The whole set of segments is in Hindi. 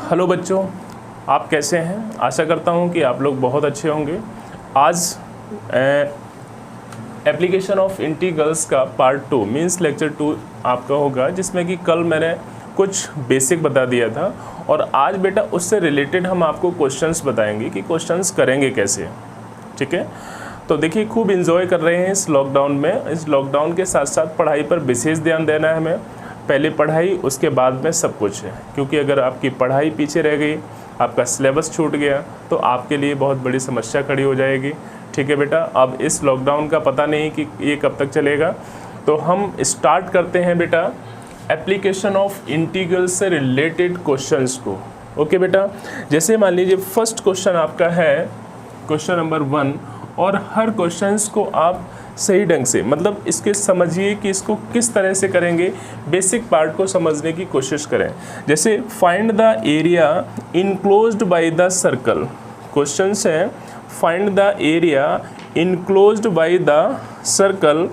हेलो बच्चों, आप कैसे हैं? आशा करता हूं कि आप लोग बहुत अच्छे होंगे। आज एप्लीकेशन ऑफ इंटीग्रल्स का पार्ट 2 मीन्स लेक्चर 2 आपका होगा, जिसमें कि कल मैंने कुछ बेसिक बता दिया था और आज बेटा उससे रिलेटेड हम आपको क्वेश्चंस बताएंगे कि क्वेश्चंस करेंगे कैसे। ठीक है, तो देखिए खूब इन्जॉय कर रहे हैं इस लॉकडाउन में। इस लॉकडाउन के साथ साथ पढ़ाई पर विशेष ध्यान देना है हमें। पहले पढ़ाई, उसके बाद में सब कुछ है, क्योंकि अगर आपकी पढ़ाई पीछे रह गई, आपका सिलेबस छूट गया, तो आपके लिए बहुत बड़ी समस्या खड़ी हो जाएगी। ठीक है बेटा, अब इस लॉकडाउन का पता नहीं कि ये कब तक चलेगा, तो हम स्टार्ट करते हैं बेटा एप्लीकेशन ऑफ इंटीग्रल से रिलेटेड क्वेश्चंस को। ओके बेटा, जैसे मान लीजिए फर्स्ट क्वेश्चन आपका है क्वेश्चन नंबर 1, और हर क्वेश्चंस को आप सही ढंग से मतलब इसके समझिए कि इसको किस तरह से करेंगे, बेसिक पार्ट को समझने की कोशिश करें। जैसे find the area enclosed by the circle. Questions हैं find the area enclosed by the circle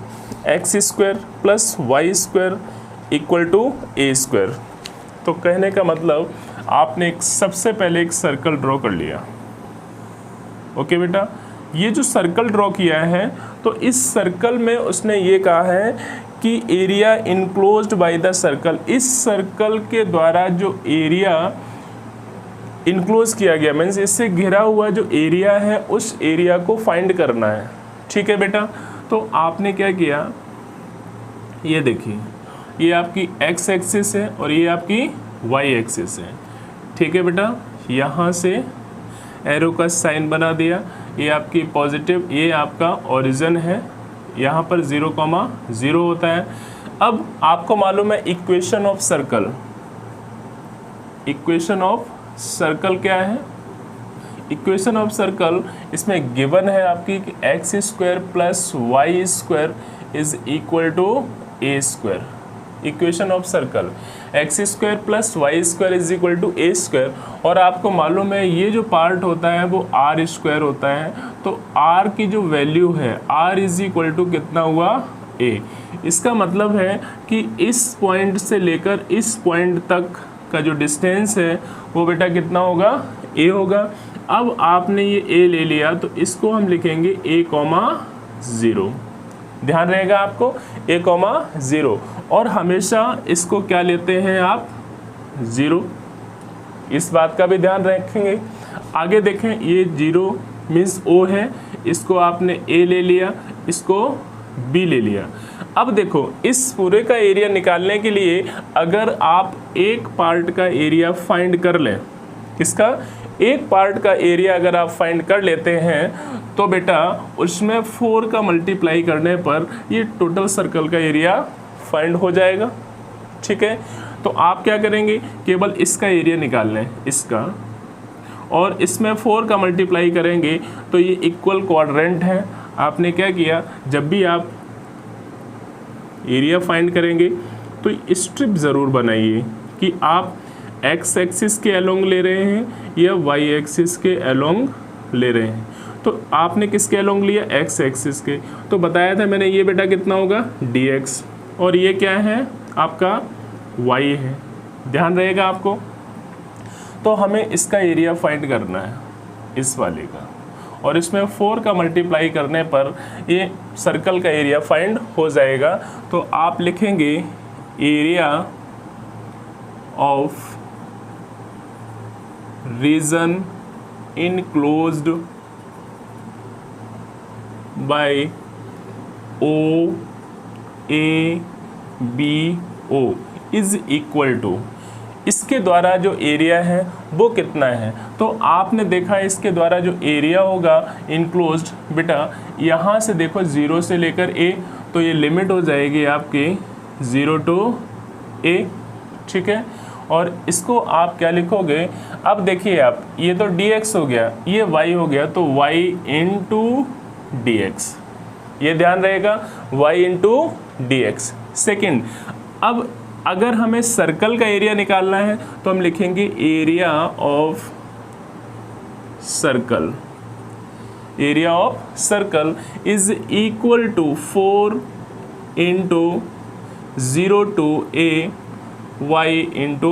x² + y² = a²। तो कहने का मतलब आपने सबसे पहले एक सर्कल ड्रॉ कर लिया। ओके बेटा, ये जो सर्कल ड्रॉ किया है, तो इस सर्कल में उसने ये कहा है कि area enclosed by the circle. इस सर्कल के द्वारा जो एरिया इनक्लोज किया गया, मीन्स इससे घिरा हुआ जो एरिया है, उस एरिया को फाइंड करना है। ठीक है बेटा, तो आपने क्या किया, ये देखिए, ये आपकी x एक्सिस है और ये आपकी y एक्सिस है। ठीक है बेटा, यहाँ से एरो का साइन बना दिया, ये आपकी पॉजिटिव, ये आपका ओरिजिन है, यहाँ पर 0,0 होता है। अब आपको मालूम है equation of circle. Equation of circle क्या है? इक्वेशन ऑफ सर्कल इसमें गिवन है आपकी कि x² + y² = a²। Equation of circle x² + y² = a², और आपको मालूम है ये जो पार्ट होता है वो r² होता है। तो r की जो वैल्यू है r = कितना हुआ? a। इसका मतलब है कि इस पॉइंट से लेकर इस पॉइंट तक का जो डिस्टेंस है वो बेटा कितना होगा? a होगा। अब आपने ये a ले लिया, तो इसको हम लिखेंगे a,0। ध्यान रहेगा आपको, a,0, और हमेशा इसको क्या लेते हैं आप? 0। इस बात का भी ध्यान रखेंगे। आगे देखें, ये 0 मीन्स O है, इसको आपने A ले लिया, इसको B ले लिया। अब देखो, इस पूरे का एरिया निकालने के लिए अगर आप एक पार्ट का एरिया फाइंड कर लें, किसका? एक पार्ट का एरिया अगर आप फाइंड कर लेते हैं, तो बेटा उसमें 4 का मल्टीप्लाई करने पर ये टोटल सर्कल का एरिया फाइंड हो जाएगा। ठीक है, तो आप क्या करेंगे, केवल इसका एरिया निकाल लें, इसका, और इसमें 4 का मल्टीप्लाई करेंगे तो ये इक्वल क्वाड्रेंट है। आपने क्या किया, जब भी आप एरिया फाइंड करेंगे तो स्ट्रिप ज़रूर बनाइए कि आप x एक्सिस के अलोंग ले रहे हैं या y एक्सिस के अलोंग ले रहे हैं। तो आपने किसके अलोंग लिया? x एक्सिस के। तो बताया था मैंने, ये बेटा कितना होगा? dx, और ये क्या है? आपका y है। ध्यान रहेगा आपको। तो हमें इसका एरिया फाइंड करना है, इस वाले का, और इसमें 4 का मल्टीप्लाई करने पर ये सर्कल का एरिया फाइंड हो जाएगा। तो आप लिखेंगे area of region enclosed by O A B O = इसके द्वारा जो एरिया है वो कितना है। तो आपने देखा इसके द्वारा जो एरिया होगा इनक्लोज्ड, बेटा यहाँ से देखो 0 से लेकर A, तो ये लिमिट हो जाएगी आपकी 0 to A। ठीक है, और इसको आप क्या लिखोगे? अब देखिए आप, ये तो dx हो गया, ये y हो गया, तो y × dx। ये ध्यान रहेगा, y × dx। सेकेंड, अब अगर हमें सर्कल का एरिया निकालना है तो हम लिखेंगे area of circle. Area of circle is equal to 4 × 0 to a y ×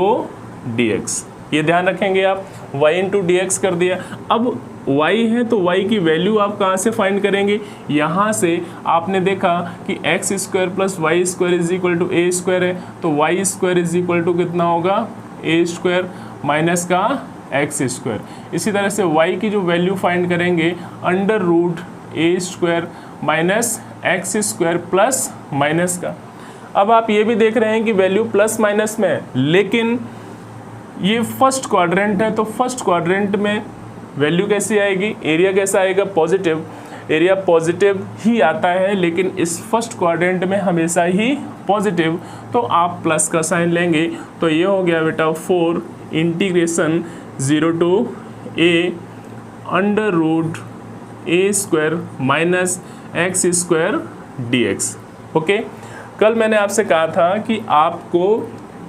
dx। ये ध्यान रखेंगे आप। y इंटू डी एक्स कर दिया। अब y है तो y की वैल्यू आप कहाँ से फाइंड करेंगे? यहाँ से आपने देखा कि x square plus y square is equal to a square है, तो y square is equal to कितना होगा? ए स्क्वायर माइनस का एक्स स्क्वायर। इसी तरह से y की जो वैल्यू फाइंड करेंगे under root a square minus x square plus minus का। अब आप ये भी देख रहे हैं कि वैल्यू प्लस माइनस में है, लेकिन ये फर्स्ट क्वाड्रेंट है, तो फर्स्ट क्वाड्रेंट में वैल्यू कैसी आएगी? एरिया कैसा आएगा? पॉजिटिव। एरिया पॉजिटिव ही आता है, लेकिन इस फर्स्ट क्वाड्रेंट में हमेशा ही पॉजिटिव, तो आप प्लस का साइन लेंगे। तो ये हो गया बेटा 4 integration 0 to a under root a square minus x square D X. Okay, कल मैंने आपसे कहा था कि आपको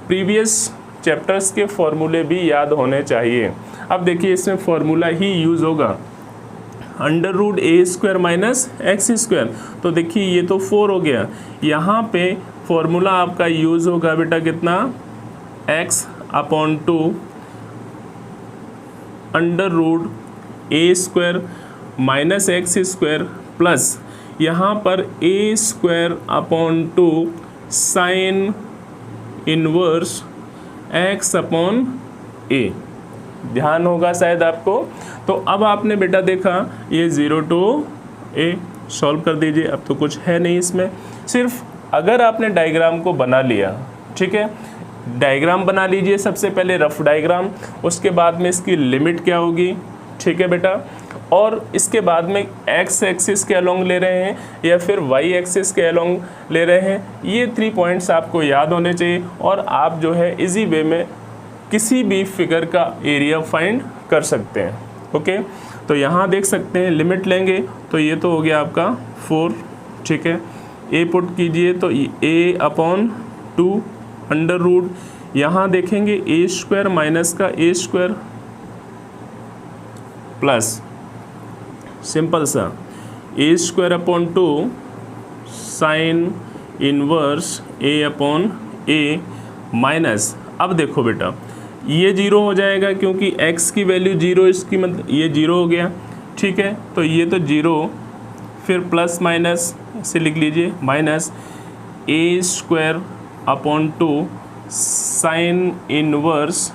प्रीवियस चैप्टर्स के फॉर्मूले भी याद होने चाहिए। अब देखिए इसमें फॉर्मूला ही यूज़ होगा under root a square minus x square. तो देखिए ये तो 4 हो गया, यहाँ पे फॉर्मूला आपका यूज़ होगा बेटा कितना? x upon 2 under root a square minus x square plus यहाँ पर a square upon 2 sine inverse x upon a. ध्यान होगा शायद आपको। तो अब आपने बेटा देखा ये 0 टू a सॉल्व कर दीजिए। अब तो कुछ है नहीं इसमें, सिर्फ अगर आपने डायग्राम को बना लिया, ठीक है, डायग्राम बना लीजिए सबसे पहले रफ डायग्राम, उसके बाद में इसकी लिमिट क्या होगी, ठीक है बेटा, और इसके बाद में एक्स एक्सिस के अलोंग ले रहे हैं या फिर वाई एक्सिस के अलोंग ले रहे हैं, ये 3 पॉइंट्स आपको याद होने चाहिए और आप जो है इजी वे में किसी भी फिगर का एरिया फाइंड कर सकते हैं। ओके, तो यहाँ देख सकते हैं लिमिट लेंगे तो ये तो हो गया आपका 4, ठीक है, ए पुट कीजिए तो a अपॉन 2 अंडर रूट, यहाँ देखेंगे ए स्क्वायर माइनस का ए स्क्वायर प्लस सिंपल सा ए स्क्वायर अपॉन 2 साइन इनवर्स ए अपॉन ए माइनस, अब देखो बेटा ये 0 हो जाएगा क्योंकि x की वैल्यू 0, इसकी मतलब ये 0 हो गया, ठीक है, तो ये तो 0, फिर प्लस माइनस से लिख लीजिए minus a square upon 2 sine inverse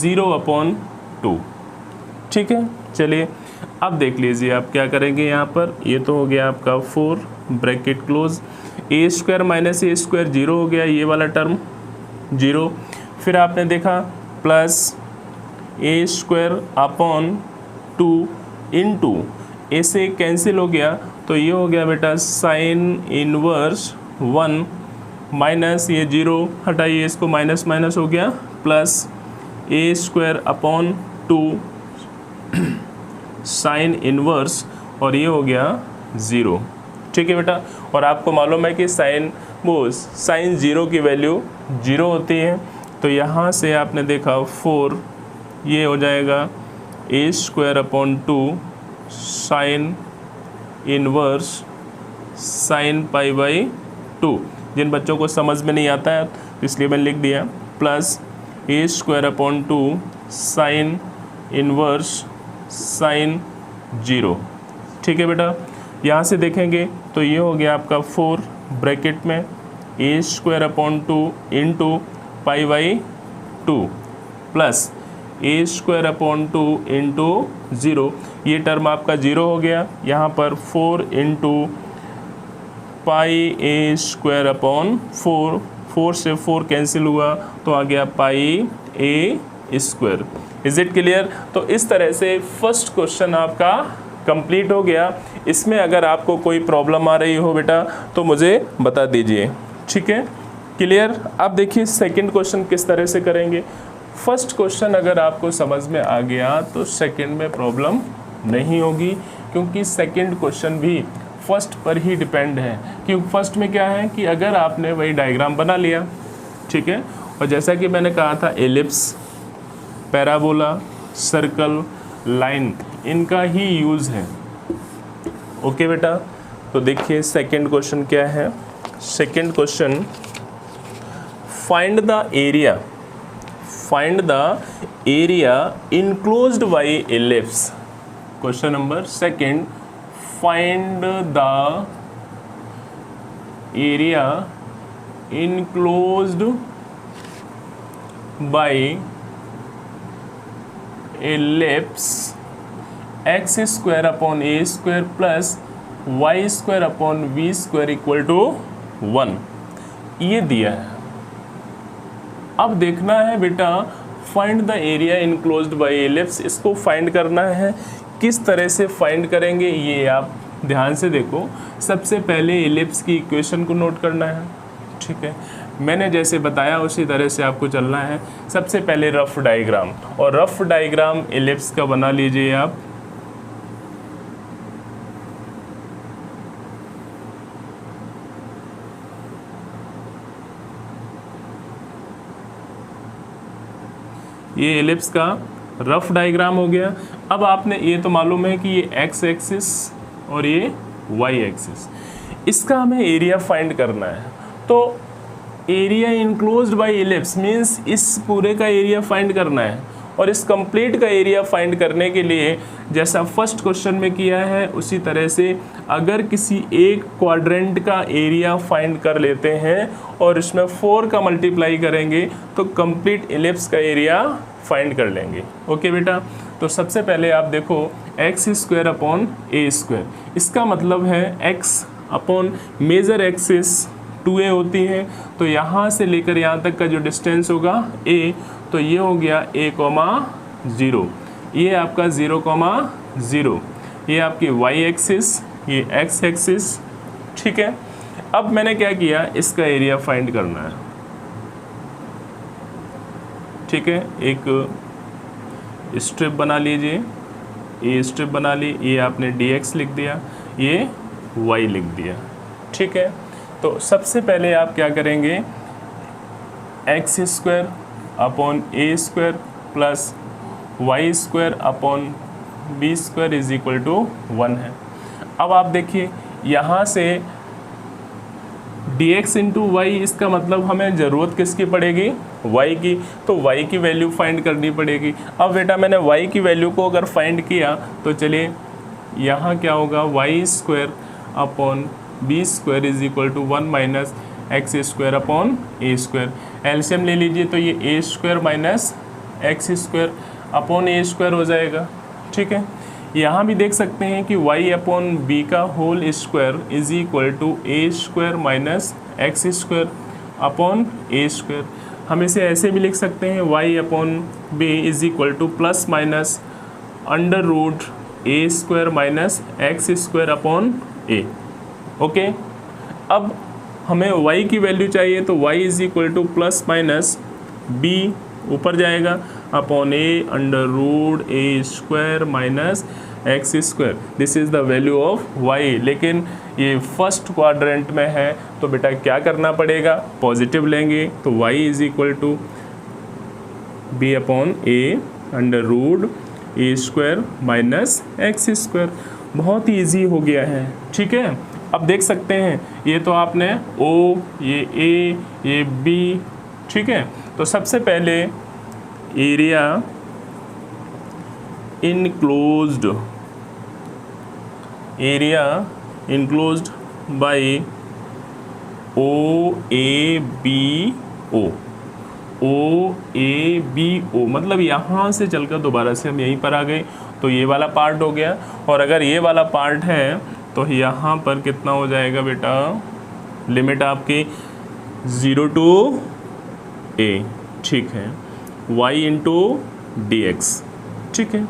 0 upon 2, ठीक है। चलिए अब देख लीजिए आप क्या करेंगे, यहाँ पर ये तो हो गया आपका 4 bracket close, A square minus a square 0 हो गया, ये वाला टर्म 0, फिर आपने देखा plus a square upon 2 into ए से कैंसिल हो गया तो ये हो गया बेटा साइन इनवर्स 1 माइनस ये 0 हटाइए इसको, माइनस माइनस हो गया plus a square upon 2 sine inverse और ये हो गया 0, ठीक है बेटा। और आपको मालूम है कि साइन 0 की वैल्यू 0 होती है, तो यहाँ से आपने देखा 4, ये हो जाएगा a square upon 2 sine inverse sine pi by 2। जिन बच्चों को समझ में नहीं आता है तो इसलिए मैंने लिख दिया plus a square upon 2 sine inverse sine 0, ठीक है बेटा। यहाँ से देखेंगे तो ये हो गया आपका 4 ब्रैकेट में a square upon 2 into pi by 2 plus a square upon 2 into 0, ये टर्म आपका 0 हो गया, यहाँ पर 4 इंटू पाई ए स्क्वायर अपॉन 4, 4 से 4 कैंसिल हुआ तो आ गया पाई ए स्क्वायर। Is it clear? तो इस तरह से फर्स्ट क्वेश्चन आपका कंप्लीट हो गया। इसमें अगर आपको कोई प्रॉब्लम आ रही हो बेटा तो मुझे बता दीजिए, ठीक है, क्लियर। अब देखिए सेकंड क्वेश्चन किस तरह से करेंगे। फर्स्ट क्वेश्चन अगर आपको समझ में आ गया तो सेकंड में प्रॉब्लम नहीं होगी, क्योंकि सेकंड क्वेश्चन भी फर्स्ट पर ही डिपेंड है। क्योंकि फर्स्ट में क्या है कि अगर आपने वही डायग्राम बना लिया, ठीक है, और जैसा कि मैंने कहा था एलिप्स, पैराबोला, सर्कल, लाइन, इनका ही यूज़ है। ओके बेटा, तो देखिए सेकंड क्वेश्चन क्या है। Second question, find the area find the area enclosed by ellipse. Question number second, find the area enclosed by ellipse x square upon a square plus y square upon v square equal to 1, ये दिया है। अब देखना है बेटा find the area enclosed by ellipse, इसको फाइंड करना है। किस तरह से फाइंड करेंगे ये आप ध्यान से देखो। सबसे पहले एलिप्स की इक्वेशन को नोट करना है, ठीक है। मैंने जैसे बताया उसी तरह से आपको चलना है। सबसे पहले रफ डायग्राम, और रफ डायग्राम एलिप्स का बना लीजिए आप। ये एलिप्स का रफ डायग्राम हो गया। अब आपने ये तो मालूम है कि ये एक्स एक्सिस और ये वाई एक्सिस, इसका हमें एरिया फाइंड करना है। तो area enclosed by ellipse means इस पूरे का एरिया फाइंड करना है, और इस कंप्लीट का एरिया फाइंड करने के लिए जैसा फर्स्ट क्वेश्चन में किया है उसी तरह से अगर किसी एक क्वाड्रेंट का एरिया फाइंड कर लेते हैं और इसमें 4 का मल्टीप्लाई करेंगे तो कंप्लीट एलिप्स का एरिया फाइंड कर लेंगे। ओके बेटा, तो सबसे पहले आप देखो x square upon a square, इसका मतलब है x upon major axis 2a होती है, तो यहाँ से लेकर यहाँ तक का जो डिस्टेंस होगा a, तो ये हो गया a,0, ये आपका 0,0, ये आपकी y एक्सिस, ये x एक्सिस, ठीक है। अब मैंने क्या किया, इसका एरिया फाइंड करना है, ठीक है। एक स्ट्रिप बना लीजिए, ये स्ट्रिप बना ली, ये आपने dx लिख दिया, ये y लिख दिया, ठीक है। तो सबसे पहले आप क्या करेंगे, x square upon a square plus y square upon b square is equal to 1 है। अब आप देखिए यहाँ से dx इंटू वाई, इसका मतलब हमें ज़रूरत किसकी पड़ेगी, y की, तो y की वैल्यू फाइंड करनी पड़ेगी। अब बेटा मैंने y की वैल्यू को अगर फाइंड किया तो चलिए यहाँ क्या होगा, y square upon b square is equal to 1 minus x square upon a square. LCM ले लीजिए तो ये a square minus x square upon a square हो जाएगा, ठीक है। यहाँ भी देख सकते हैं कि y अपॉन बी का whole square is equal to a square minus x square upon a square. हम इसे ऐसे भी लिख सकते हैं y upon b is equal to plus minus under root a square minus x square upon a. Okay, अब हमें y की वैल्यू चाहिए तो y is equal to plus minus b ऊपर जाएगा upon a under root a square minus x square. This is the value of y। लेकिन ये फर्स्ट क्वाड्रेंट में है तो बेटा क्या करना पड़ेगा, पॉजिटिव लेंगे तो y is equal to b upon a under root a square minus x square. बहुत ही ईजी हो गया है, ठीक है। अब देख सकते हैं ये तो आपने O, ये A, ये B, ठीक है। तो सबसे पहले एरिया इनक्लोज्ड बाय OABO, मतलब यहाँ से चलकर दोबारा से हम यहीं पर आ गए तो ये वाला पार्ट हो गया। और अगर ये वाला पार्ट है तो यहाँ पर कितना हो जाएगा बेटा, लिमिट आपकी 0 टू a, ठीक है, y इंटू dx, ठीक है।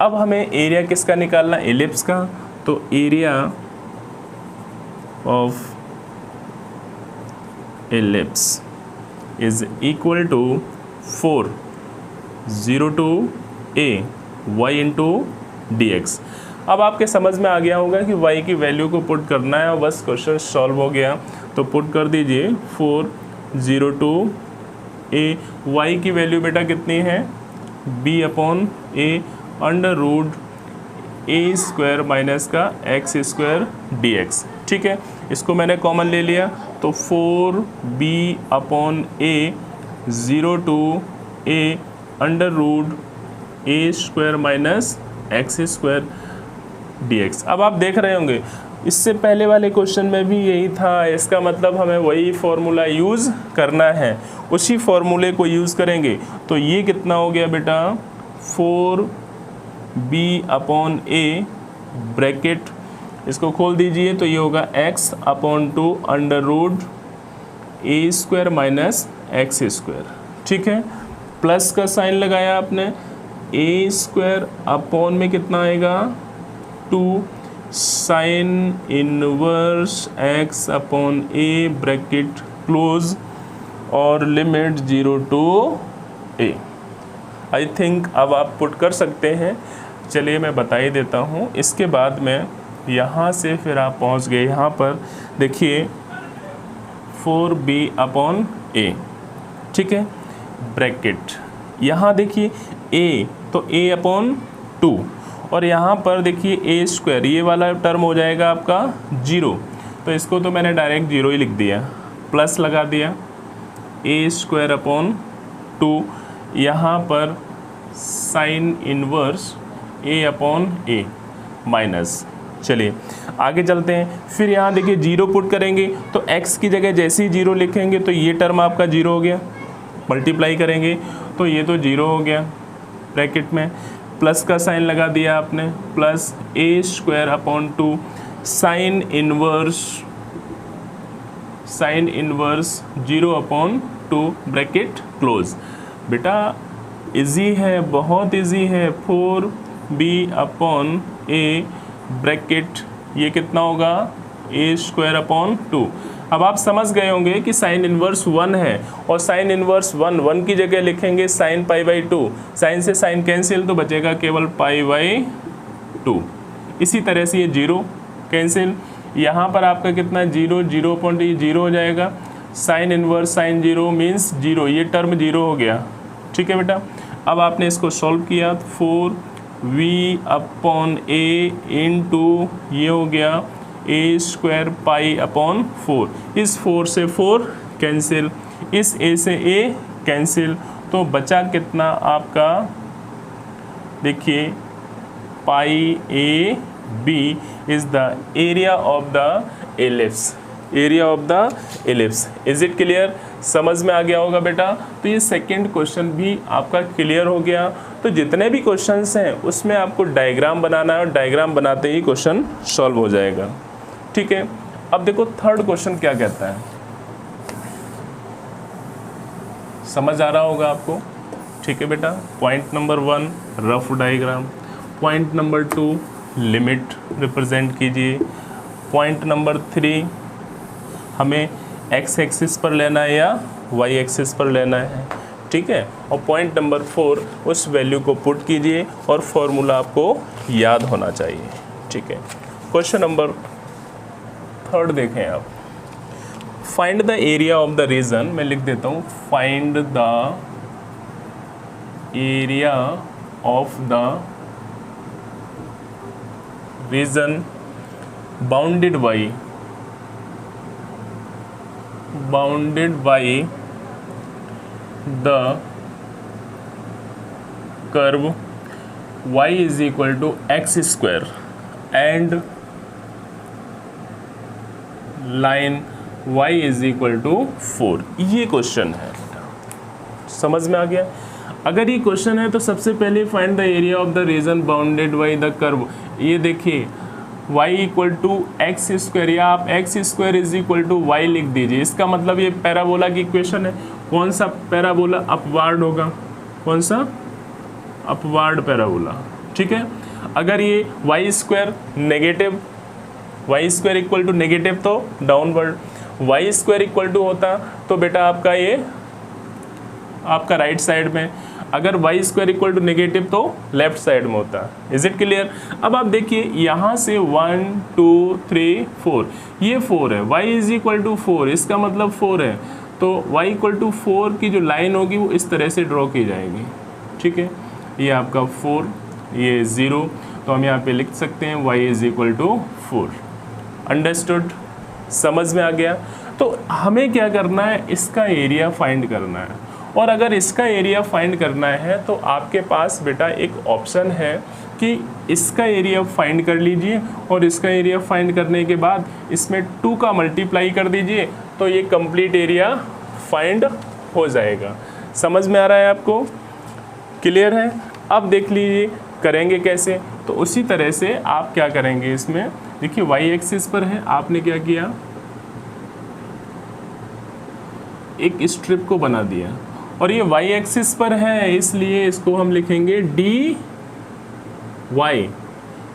अब हमें एरिया किसका निकालना, एलिप्स का, तो area of ellipse is equal to 4 0 to a y into dx। अब आपके समझ में आ गया होगा कि y की वैल्यू को पुट करना है और बस क्वेश्चन सॉल्व हो गया। तो पुट कर दीजिए 4 0 टू a, y की वैल्यू बेटा कितनी है, b upon a under root a square minus का एक्स स्क्वायर dx, ठीक है। इसको मैंने कॉमन ले लिया तो 4b upon a 0 to a under root a square minus x square dx। अब आप देख रहे होंगे इससे पहले वाले क्वेश्चन में भी यही था, इसका मतलब हमें वही फॉर्मूला यूज़ करना है, उसी फॉर्मूले को यूज़ करेंगे। तो ये कितना हो गया बेटा 4b/a ब्रैकेट, इसको खोल दीजिए तो ये होगा x/2 under root a square minus x square. ठीक है, प्लस का साइन लगाया आपने, ए स्क्वायर अपॉन में कितना आएगा 2 sine inverse x/a bracket close और limit 0 to a। I think अब आप पुट कर सकते हैं। चलिए मैं बता ही देता हूँ। इसके बाद में यहाँ से फिर आप पहुँच गए यहाँ पर, देखिए 4b/a। ठीक है, ब्रैकेट यहाँ देखिए a, तो a/2 और यहाँ पर देखिए ए स्क्वायर, ये वाला टर्म हो जाएगा आपका 0, तो इसको तो मैंने डायरेक्ट 0 ही लिख दिया, प्लस लगा दिया ए स्क्वायर अपॉन 2, यहाँ पर साइन इनवर्स a/a माइनस। चलिए आगे चलते हैं। फिर यहाँ देखिए 0 पुट करेंगे तो x की जगह जैसे ही 0 लिखेंगे तो ये टर्म आपका 0 हो गया, मल्टीप्लाई करेंगे तो ये तो 0 हो गया, ब्रैकेट में प्लस का साइन लगा दिया आपने, plus a square upon 2 sine inverse 0/2 bracket close. बेटा इजी है, बहुत इजी है। 4b/a ब्रैकेट, ये कितना होगा a²/2। अब आप समझ गए होंगे कि साइन इनवर्स 1 है और साइन इनवर्स 1 की जगह लिखेंगे साइन π/2, साइन से साइन कैंसिल तो बचेगा केवल π/2। इसी तरह से ये 0 कैंसिल, यहाँ पर आपका कितना 0 हो जाएगा, साइन इनवर्स साइन 0 मीन्स 0, ये टर्म 0 हो गया। ठीक है बेटा, अब आपने इसको सॉल्व किया तो 4v/a इंटू ये हो गया a² π/4, इस 4 से 4 कैंसिल, इस a से a कैंसिल, तो बचा कितना आपका, देखिए π/ab is the area of the ellipse, area of the ellipse. Is it clear? समझ में आ गया होगा बेटा। तो ये सेकंड क्वेश्चन भी आपका क्लियर हो गया। तो जितने भी क्वेश्चंस हैं उसमें आपको डायग्राम बनाना है और डायग्राम बनाते ही क्वेश्चन सॉल्व हो जाएगा। ठीक है, अब देखो थर्ड क्वेश्चन क्या कहता है, समझ आ रहा होगा आपको। ठीक है बेटा, point number 1 rough diagram, point number 2 limit represent कीजिए, पॉइंट नंबर 3 हमें x एक्सिस पर लेना है या y एक्सिस पर लेना है। ठीक है, और पॉइंट नंबर 4 उस वैल्यू को पुट कीजिए और फॉर्मूला आपको याद होना चाहिए। ठीक है, क्वेश्चन नंबर 3 देखें आप, find the area of the region, मैं लिख देता हूँ find the area of the region bounded by the curve y is equal to x² and line y is equal to 4। ये क्वेश्चन है, समझ में आ गया। अगर ये क्वेश्चन है तो सबसे पहले find the area of the region bounded by the curve. ये देखिए y इक्वल टू x² या आप x² is equal to y लिख दीजिए। इसका मतलब ये पैराबोला की इक्वेशन है। कौन सा पैराबोला? अपवार्ड होगा। कौन सा? Upward parabola. ठीक है, अगर ये y² negative, y² equal to negative तो डाउनवर्ड, y² इक्वल टू होता तो बेटा आपका ये आपका राइट साइड में, अगर y² इक्वल टू नेगेटिव तो लेफ्ट साइड में होता। Is it clear? अब आप देखिए यहाँ से 1 2 3 4, ये 4 है, y इज इक्वल टू 4, इसका मतलब 4 है, तो y इक्वल टू 4 की जो लाइन होगी वो इस तरह से ड्रॉ की जाएगी। ठीक है, ये आपका 4, ये 0, तो हम यहाँ पे लिख सकते हैं y is equal to 4। Understood? समझ में आ गया। तो हमें क्या करना है, इसका एरिया फाइंड करना है और अगर इसका एरिया फाइंड करना है तो आपके पास बेटा एक ऑप्शन है कि इसका एरिया फाइंड कर लीजिए और इसका एरिया फाइंड करने के बाद इसमें 2 का मल्टीप्लाई कर दीजिए तो ये कंप्लीट एरिया फाइंड हो जाएगा। समझ में आ रहा है आपको? क्लियर है? अब देख लीजिए करेंगे कैसे। तो उसी तरह से आप क्या करेंगे, इसमें देखिए वाई एक्सिस पर है, आपने क्या किया, एक स्ट्रिप को बना दिया और ये वाई एक्सिस पर है, इसलिए इसको हम लिखेंगे डी वाई।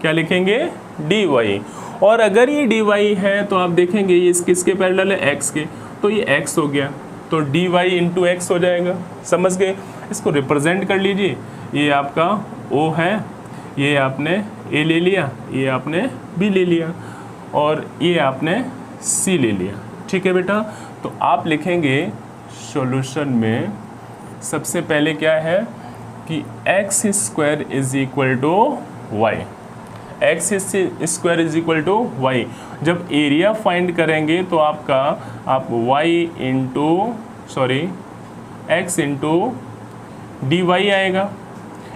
क्या लिखेंगे? D y. और अगर ये डी वाई है तो आप देखेंगे ये किसके पैरेलल है? एक्स के, तो ये एक्स हो गया, तो डी वाई इंटू एक्स हो जाएगा। समझ गए? इसको रिप्रेजेंट कर लीजिए, ये आपका ओ है, ये आपने ए ले लिया, ये आपने बी ले लिया और ये आपने सी ले लिया। ठीक है बेटा? तो आप लिखेंगे सॉल्यूशन में सबसे पहले क्या है कि x square is equal to y. X square is equal to y. जब एरिया फाइंड करेंगे तो आप y into x into d y आएगा।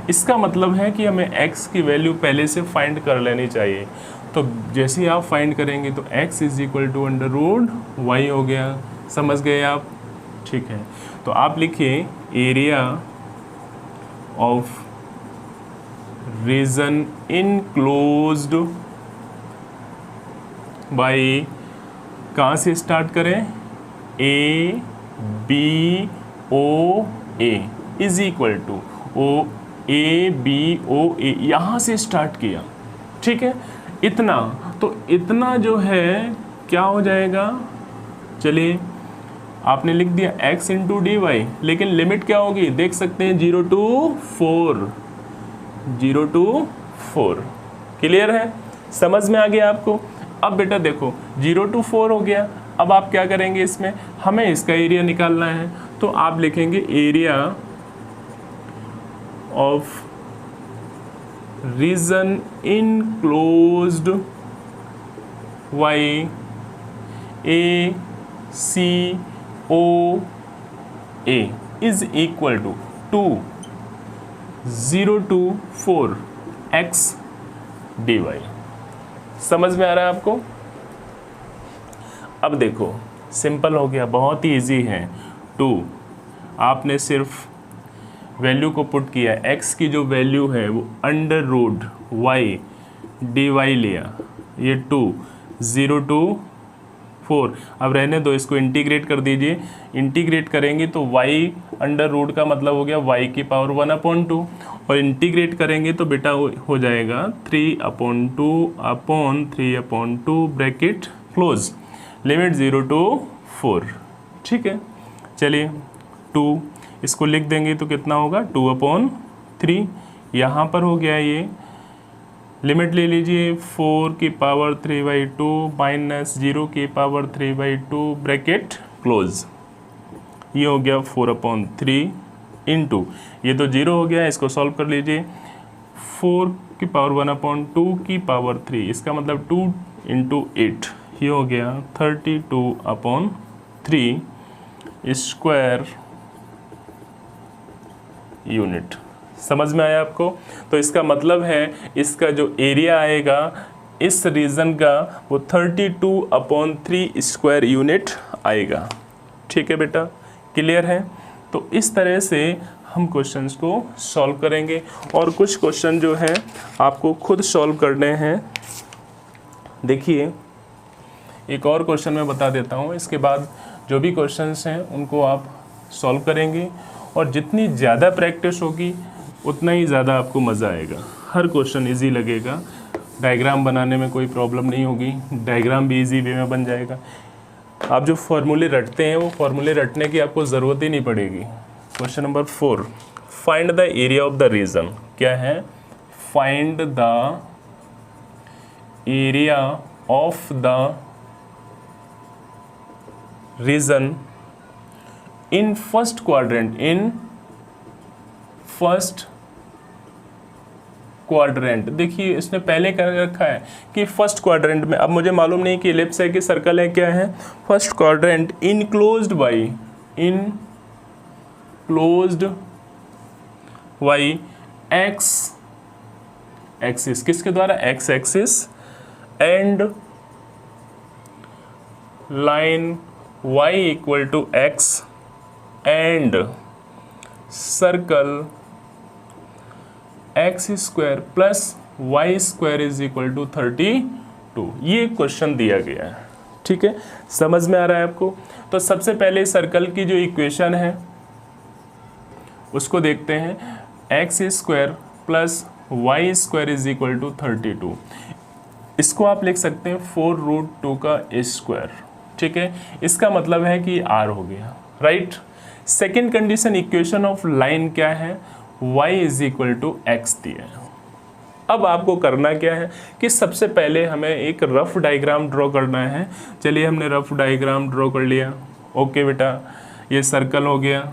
इसका मतलब है कि हमें x की वैल्यू पहले से फाइंड कर लेनी चाहिए। तो जैसे ही आप फाइंड करेंगे तो x is equal to under root y हो गया। समझ गए आप? ठीक है, तो आप लिखिए area of region enclosed by, कहाँ से स्टार्ट करें, A B O A is equal to O A B O A, यहाँ से स्टार्ट किया। ठीक है, इतना, तो इतना जो है क्या हो जाएगा, चलिए आपने लिख दिया x इंटू डी वाई, लेकिन लिमिट क्या होगी देख सकते हैं 0 to 4, 0 to 4। क्लियर है? समझ में आ गया आपको? अब बेटा देखो 0 to 4 हो गया। अब आप क्या करेंगे, इसमें हमें इसका एरिया निकालना है, तो आप लिखेंगे area of region enclosed by A C O A is equal to 0 to 4 x dy। समझ में आ रहा है आपको? अब देखो सिंपल हो गया, बहुत ही इजी है। 2 आपने सिर्फ वैल्यू को पुट किया, x की जो वैल्यू है वो अंडर रूट y dy लिया, ये 2 0 to 4। अब रहने दो, इसको इंटीग्रेट कर दीजिए। इंटीग्रेट करेंगे तो y अंडर रूट का मतलब हो गया y की पावर 1/2, और इंटीग्रेट करेंगे तो बेटा हो जाएगा 3/2/3/2 ब्रैकेट क्लोज, लिमिट 0 to 4। ठीक है, चलिए 2 इसको लिख देंगे तो कितना होगा 2/3। यहाँ पर हो गया ये, लिमिट ले लीजिए 4 की पावर 3/2 माइनस 0 की पावर 3/2 ब्रैकेट क्लोज, ये हो गया 4/3 इंटू, ये तो 0 हो गया, इसको सॉल्व कर लीजिए 4 की पावर 1/2 की पावर 3, इसका मतलब 2 इंटू 8, ये हो गया 32/3 स्क्वायर यूनिट। समझ में आया आपको? तो इसका मतलब है इसका जो एरिया आएगा इस रीजन का वो 32/3 स्क्वायर यूनिट आएगा। ठीक है बेटा, क्लियर है? तो इस तरह से हम क्वेश्चंस को सॉल्व करेंगे, और कुछ क्वेश्चन जो है आपको खुद सॉल्व करने हैं। देखिए एक और क्वेश्चन मैं बता देता हूँ, इसके बाद जो भी क्वेश्चंस हैं उनको आप सॉल्व करेंगे, और जितनी ज़्यादा प्रैक्टिस होगी उतना ही ज़्यादा आपको मज़ा आएगा। हर क्वेश्चन इजी लगेगा, डायग्राम बनाने में कोई प्रॉब्लम नहीं होगी, डायग्राम भी इजी वे में बन जाएगा। आप जो फॉर्मूले रटते हैं वो फॉर्मूले रटने की आपको ज़रूरत ही नहीं पड़ेगी। Question number 4, find the area of the region. क्या है? Find the area of the region in first quadrant, in first quadrant. देखिए इसने पहले कर रखा है कि फर्स्ट क्वाड्रेंट में, अब मुझे मालूम नहीं कि एलिप्स है कि सर्कल है, क्या है? First quadrant enclosed by, enclosed by x axis, किसके द्वारा, x axis, and line y equal to x and circle x square plus y square is equal to 32। ये क्वेश्चन दिया गया है, ठीक है, समझ में आ रहा है आपको। तो सबसे पहले सर्कल की जो इक्वेशन है उसको देखते हैं, x square plus y square is equal to 32। इसको आप लिख सकते हैं 4√2 का स्क्वायर, ठीक है, इसका मतलब है कि आर हो गया, right. Second condition, equation of line क्या है, y is equal to x दिया है। अब आपको करना क्या है कि सबसे पहले हमें एक रफ डायग्राम ड्रॉ करना है। चलिए हमने रफ डायग्राम ड्रॉ कर लिया। ओके बेटा, ये सर्कल हो गया,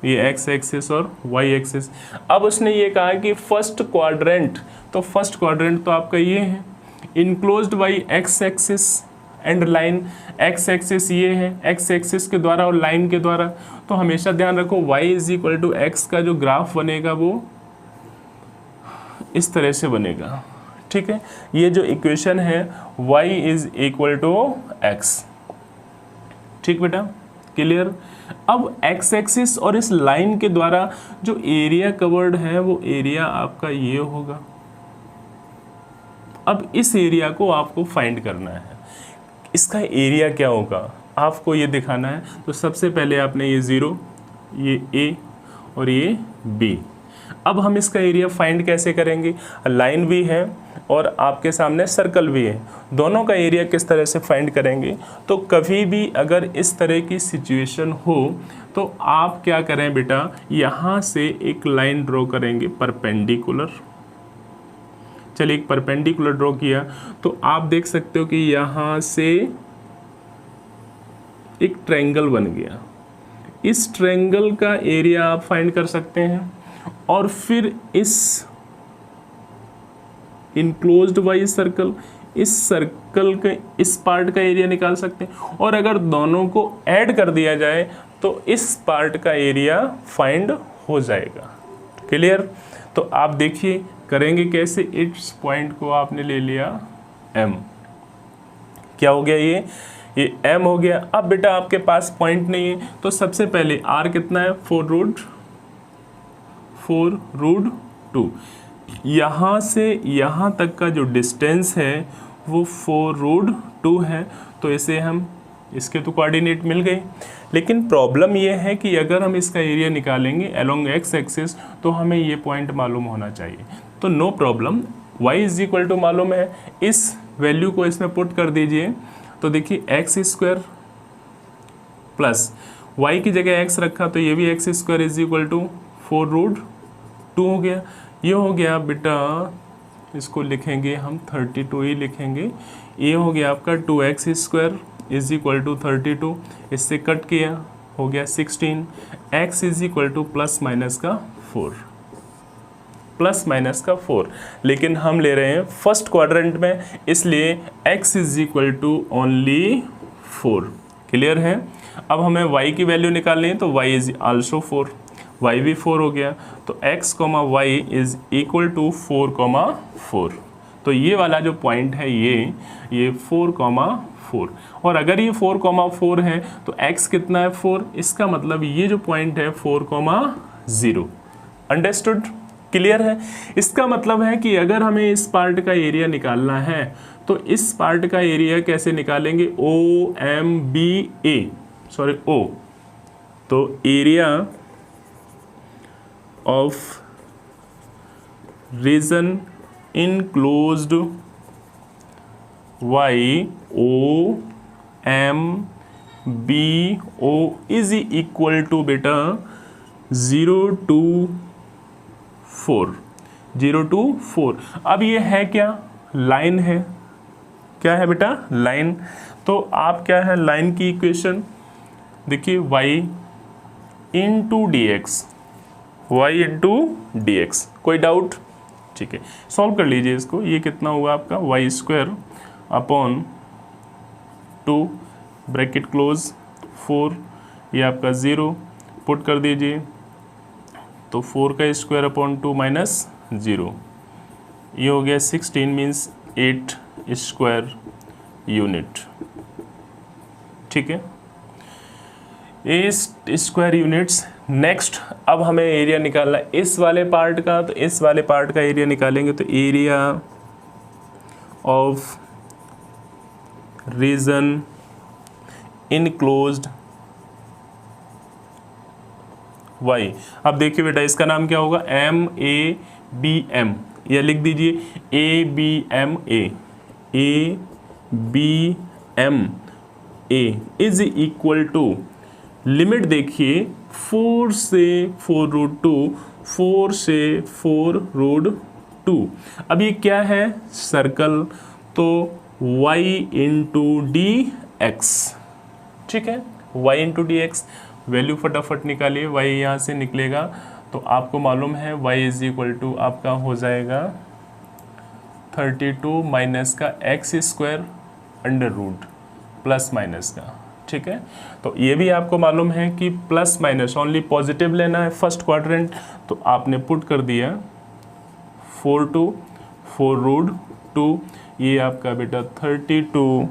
ये एक्स एक्सिस और वाई एक्सिस। अब उसने ये कहा कि फर्स्ट क्वाड्रेंट, तो फर्स्ट क्वाड्रेंट तो आपका ये है, enclosed by x axis and line, x axis ये है, एक्स एक्सिस के द्वारा और लाइन के द्वारा। तो हमेशा ध्यान रखो y is equal to x का जो ग्राफ बनेगा वो इस तरह से बनेगा, ठीक है। ये जो इक्वेशन है y is equal to x, ठीक बेटा, क्लियर। अब एक्स एक्सिस और इस लाइन के द्वारा जो एरिया कवर्ड है वो एरिया आपका ये होगा। अब इस एरिया को आपको फाइंड करना है, इसका एरिया क्या होगा आपको ये दिखाना है। तो सबसे पहले आपने ये 0, ये a और ये b। अब हम इसका एरिया फाइंड कैसे करेंगे, लाइन भी है और आपके सामने सर्कल भी है, दोनों का एरिया किस तरह से फाइंड करेंगे। तो कभी भी अगर इस तरह की सिचुएशन हो तो आप क्या करें बेटा, यहाँ से एक लाइन ड्रॉ करेंगे परपेंडिकुलर। चलिए एक परपेंडिकुलर ड्रॉ किया तो आप देख सकते हो कि यहाँ से एक ट्रायंगल बन गया। इस ट्रायंगल का एरिया आप फाइंड कर सकते हैं और फिर इस इनक्लोज्ड बाई सर्कल, इस सर्कल के इस पार्ट का एरिया निकाल सकते हैं। और अगर दोनों को ऐड कर दिया जाए तो इस पार्ट का एरिया फाइंड हो जाएगा, क्लियर। तो आप देखिए करेंगे कैसे, इस पॉइंट को आपने ले लिया m, क्या हो गया ये m हो गया। अब बेटा आपके पास पॉइंट नहीं है तो सबसे पहले r कितना है, 4√2। यहाँ से यहाँ तक का जो डिस्टेंस है वो 4√2 है। तो इसे हम, इसके तो कोऑर्डिनेट मिल गए, लेकिन प्रॉब्लम ये है कि अगर हम इसका एरिया निकालेंगे अलोंग एक्स एक्सिस तो हमें ये पॉइंट मालूम होना चाहिए। तो no problem, y is equal to मालूम है, इस वैल्यू को इसमें पुट कर दीजिए। तो देखिए एक्स स्क्वायर प्लस y की जगह x रखा तो ये भी x square is equal to 4√2 हो गया। ये हो गया बेटा, इसको लिखेंगे हम 32 ही लिखेंगे। ये हो गया आपका 2x square is equal to 32, इससे कट किया हो गया 16, x is equal to plus minus का 4, प्लस माइनस का 4। लेकिन हम ले रहे हैं फर्स्ट क्वाड्रेंट में, इसलिए x is equal to only 4, clear है। अब हमें y की वैल्यू निकालनी है तो y इज आल्सो 4, y भी 4 हो गया। तो x, y is equal to 4, तो ये वाला जो पॉइंट है ये 4, और अगर ये 4, है तो x कितना है 4, इसका मतलब ये जो पॉइंट है 4, 0। अंडरस्टूड, क्लियर है। इसका मतलब है कि अगर हमें इस पार्ट का एरिया निकालना है तो इस पार्ट का एरिया कैसे निकालेंगे, O तो area of region enclosed YOMBO is equal to बेटा 0 to 4। अब ये है क्या, लाइन है, क्या है बेटा, लाइन। तो आप क्या है, लाइन की इक्वेशन देखिए, y इंटू डी एक्स, कोई डाउट, ठीक है, सॉल्व कर लीजिए इसको। ये कितना हुआ आपका, y square upon 2 bracket close 4, ये आपका 0 पुट कर दीजिए, तो 4 का स्क्वायर अपॉन 2 माइनस 0, ये हो गया 16 मीन्स 8 स्क्वायर यूनिट। ठीक है, 8 स्क्वायर यूनिट्स। नेक्स्ट अब हमें एरिया निकालना है इस वाले पार्ट का, तो इस वाले पार्ट का एरिया निकालेंगे तो area of region enclosed by. अब देखिए बेटा इसका नाम क्या होगा, MABM, या लिख दीजिए ABMA, ABMA is equal to, limit देखिए 4 से 4 रूट 2, 4 से 4 रूट 2। अब ये क्या है, सर्कल, तो y इंटू डी एक्स। ठीक है, y into D x, value फटाफट निकालिए, y यहाँ से निकलेगा तो आपको मालूम है y इज इक्वल टू आपका हो जाएगा 32 माइनस का x square under root plus minus का। ठीक है, तो ये भी आपको मालूम है कि प्लस माइनस ओनली पॉजिटिव लेना है फर्स्ट क्वाड्रेंट, तो आपने पुट कर दिया 4 to 4 रूट 2, ये आपका बेटा 32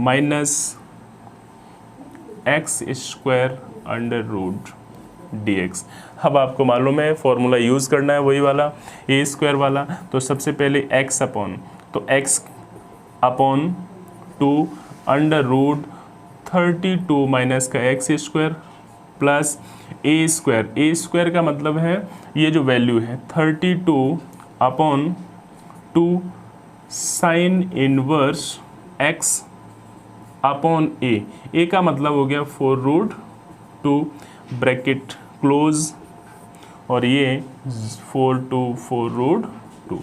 minus x square under root d x. अब आपको मालूम है फॉर्मूला यूज़ करना है वही वाला ए स्क्वायर वाला, तो सबसे पहले एक्स अपॉन, तो x upon 2 under root 32 minus का x square plus a square का मतलब है ये जो वैल्यू है 32 upon 2 sine inverse x upon a का मतलब हो गया 4 रूट 2 ब्रैकेट क्लोज, और ये 4 to 4 रूट 2।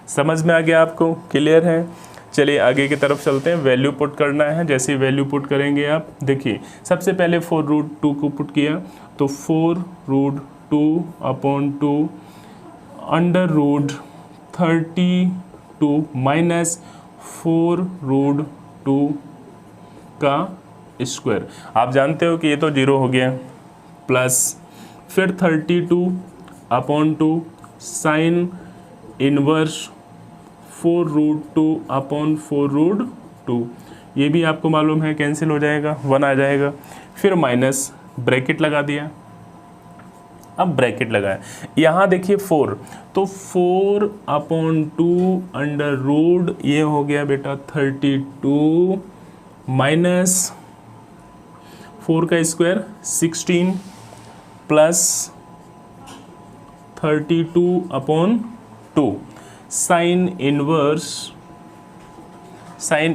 समझ में आ गया आपको, क्लियर है? चलिए आगे की तरफ चलते हैं, वैल्यू पुट करना है। जैसे वैल्यू पुट करेंगे आप देखिए, सबसे पहले 4 रूट 2 को पुट किया तो 4 root 2 upon 2 under root 32 minus 4 root 2 का स्क्वायर। आप जानते हो कि ये तो 0 हो गया, प्लस फिर 32 upon 2 sine inverse 4 root 2 upon 4 root 2, ये भी आपको मालूम है कैंसिल हो जाएगा, 1 आ जाएगा। फिर माइनस ब्रैकेट लगा दिया, अब ब्रैकेट लगाया, यहाँ देखिए 4, तो 4 अपॉन 2 अंडर रूट, ये हो गया बेटा 32 माइनस 4 का square 16 plus 32 upon 2 sine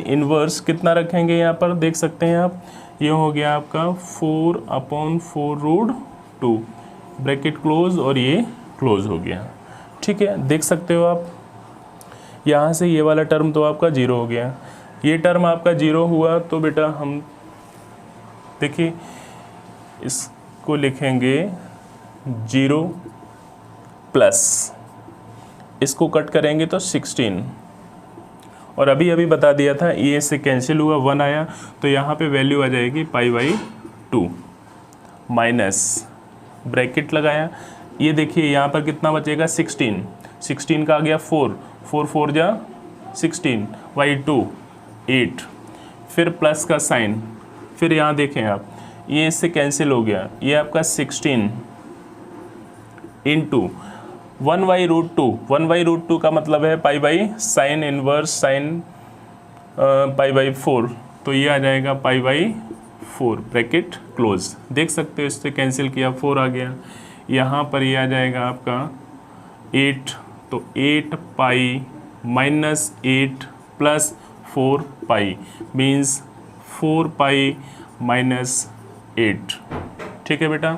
inverse कितना रखेंगे यहाँ पर देख सकते हैं आप, ये हो गया आपका 4 अपॉन 4 रूट 2 ब्रैकेट क्लोज, और ये क्लोज हो गया। ठीक है, देख सकते हो आप, यहाँ से ये वाला टर्म तो आपका 0 हो गया, ये टर्म आपका 0 हुआ, तो बेटा हम देखिए इसको लिखेंगे 0 प्लस, इसको कट करेंगे तो 16, और अभी अभी बता दिया था ये से कैंसिल हुआ, 1 आया, तो यहाँ पे वैल्यू आ जाएगी π/2 माइनस ब्रैकेट लगाया, ये देखिए यहाँ पर कितना बचेगा 16 का आ गया 4 4 जा 16/2 8, फिर प्लस का साइन, फिर यहाँ देखें आप ये इससे कैंसिल हो गया, ये आपका 16 इंटू 1/√2 का मतलब है π/साइन इनवर्स साइन π/4, तो ये आ जाएगा π/4 ब्रैकेट क्लोज। देख सकते हो इससे कैंसिल किया 4 आ गया, यहाँ पर ये आ जाएगा आपका 8, तो 8 पाई माइनस 8 प्लस 4 पाई मीन्स 4 पाई माइनस 8। ठीक है बेटा,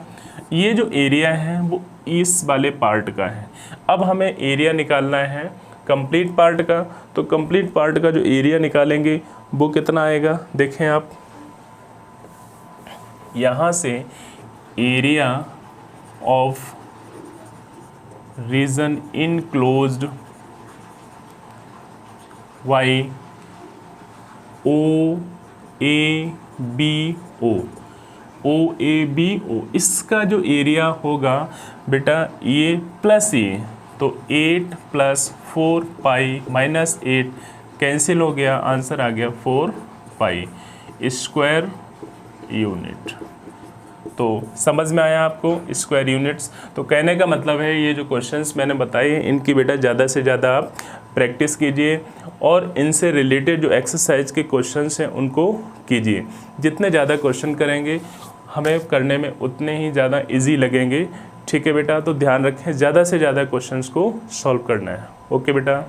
ये जो एरिया है वो इस वाले पार्ट का है। अब हमें एरिया निकालना है कंप्लीट पार्ट का, तो कंप्लीट पार्ट का जो एरिया निकालेंगे वो कितना आएगा देखें आप, यहाँ से area of region enclosed YOABO OABO, इसका जो एरिया होगा बेटा ये प्लस ये, तो 8 + 4 पाई माइनस 8 कैंसिल हो गया, आंसर आ गया 4 पाई स्क्वायर यूनिट। तो समझ में आया आपको स्क्वायर यूनिट्स। तो कहने का मतलब है ये जो क्वेश्चंस मैंने बताए इनकी बेटा ज़्यादा से ज़्यादा आप प्रैक्टिस कीजिए और इनसे रिलेटेड जो एक्सरसाइज के क्वेश्चंस हैं उनको कीजिए। जितने ज़्यादा क्वेश्चन करेंगे हमें करने में उतने ही ज़्यादा इजी लगेंगे। ठीक है बेटा, तो ध्यान रखें ज़्यादा से ज़्यादा क्वेश्चंस को सॉल्व करना है। ओके बेटा।